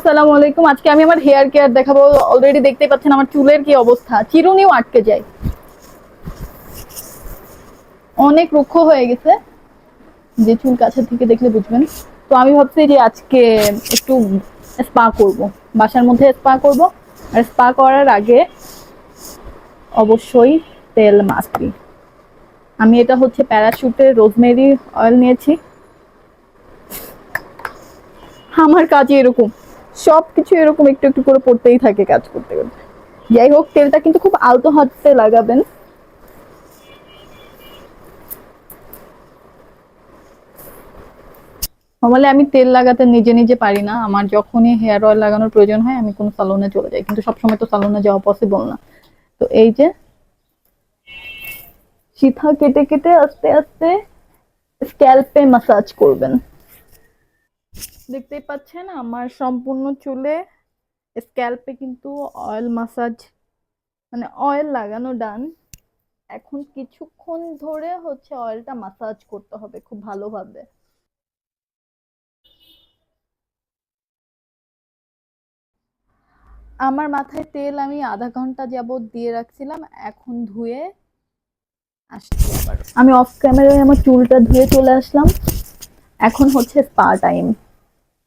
আসসালামু আলাইকুম। আজকে আমি আমার হেয়ার কেয়ার দেখাবো। অলরেডি দেখতেই পাচ্ছেন আমার চুলের কি অবস্থা, চিরুনিও আটকে যায়, অনেক রুক্ষ হয়ে গেছে। যে চুল কাছে থেকে দেখলে বুঝবেন। তো আমি ভাবছি যে আজকে একটু স্পা করব, বাসার মধ্যে স্পা করব। আর স্পা করার আগে অবশ্যই তেল মাস্ট বি। আমি এটা হচ্ছে প্যারাশুটের রোজমেরি অয়েল নিয়েছি। আমার কাজে এরকম, সবকিছু এরকম একটু একটু করে পড়তেই থাকে কাজ করতে করতে। যাই হোক, তেলটা কিন্তু খুব আলতো হাতে লাগাবেন। নরমালি আমি তেল লাগাতে নিজে নিজে পারি না, আমার যখনই হেয়ার অয়েল লাগানোর প্রয়োজন হয় আমি কোনো সালনে চলে যাই, কিন্তু সবসময় তো সালনে যাওয়া পসিবল না। তো এই যে শিথা কেটে কেটে আস্তে আস্তে স্ক্যাল্পে মাসাজ করবেন। দেখতেই পাচ্ছেন আমার সম্পূর্ণ চুলে স্ক্যাল্পে কিন্তু অয়েল মাসাজ, মানে অয়েল লাগানো ডান। এখন কিছুক্ষণ ধরে হচ্ছে অয়েলটা মাসাজ করতে হবে খুব ভালোভাবে। আমার মাথায় তেল আমি আধা ঘন্টা যাবত দিয়ে রাখছিলাম, এখন ধুয়ে আসছি। আবার আমি অফ ক্যামেরায় আমার চুলটা ধুয়ে চলে আসলাম। এখন হচ্ছে স্পা টাইম।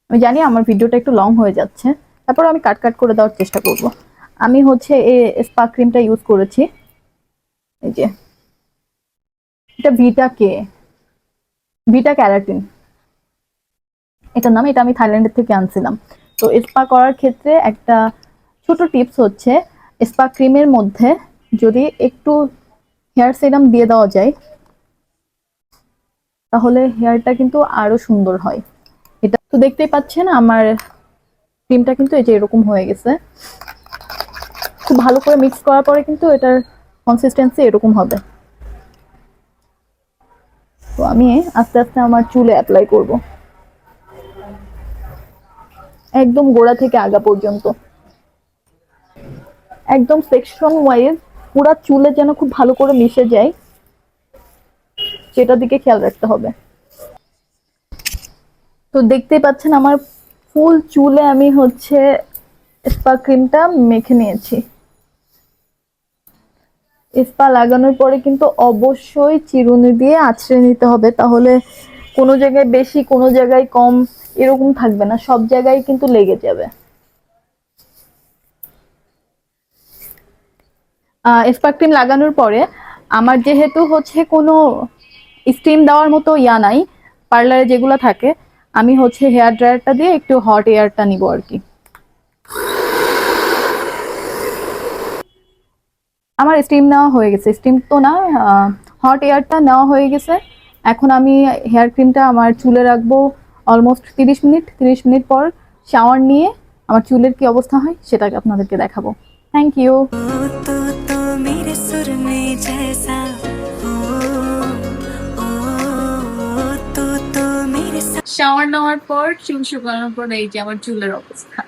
আমি জানি আমার ভিডিওটা একটু লং হয়ে যাচ্ছে, তারপর আমি কাট কাট করে দেওয়ার চেষ্টা করব। আমি হচ্ছে এই স্পা ক্রিমটা ইউজ করেছি, এই যে এটা ভিটা ক্যারাটিন এটার নাম। এটা আমি থাইল্যান্ডের থেকে আনছিলাম। তো স্পা করার ক্ষেত্রে একটা ছোট টিপস হচ্ছে, স্পা ক্রিমের মধ্যে যদি একটু হেয়ার সিরাম দিয়ে দেওয়া যায় তাহলে হেয়ারটা কিন্তু আরো সুন্দর হয়। এটা তো দেখতেই পাচ্ছেন আমার ক্রিমটা কিন্তু এই যে এরকম হয়ে গেছে। খুব ভালো করে মিক্স করার পরে কিন্তু এটার কনসিস্টেন্সি এরকম হবে। তো আমি আস্তে আস্তে আমার চুলে অ্যাপ্লাই করব, একদম গোড়া থেকে আগা পর্যন্ত, একদম সেকশন ওয়াইজ পুরা চুলে যেন খুব ভালো করে মিশে যায়, সেটার দিকে খেয়াল রাখতে হবে। তো দেখতেই পাচ্ছেন আমার ফুল চুলে আমি হচ্ছে স্পা ক্রিমটা মেখে নিয়েছি। স্পা লাগানোর পরে কিন্তু অবশ্যই চিরুনি দিয়ে আঁচড়ে নিতে হবে, তাহলে কোনো জায়গায় বেশি কোনো জায়গায় কম এরকম থাকবে না, সব জায়গায় কিন্তু লেগে যাবে। স্পা ক্রিম লাগানোর পরে আমার যেহেতু হচ্ছে কোনো স্টিম দেওয়ার মতো ইয়া নাই, পার্লারে যেগুলো থাকে, আমি হচ্ছে হেয়ার ড্রায়ারটা দিয়ে একটু হট এয়ারটা নিব আর কি। আমার স্টিম নেওয়া হয়ে গেছে, স্টিম তো না, হট এয়ারটা নেওয়া হয়ে গেছে। এখন আমি হেয়ার ক্রিমটা আমার চুলে রাখবো অলমোস্ট 30 মিনিট। 30 মিনিট পর শাওয়ার নিয়ে আমার চুলের কি অবস্থা হয় সেটাকে আপনাদেরকে দেখাবো। Thank you. শাওয়ার নেওয়ার পর চুল শুকানোর পর এই যে আমার চুলের অবস্থা।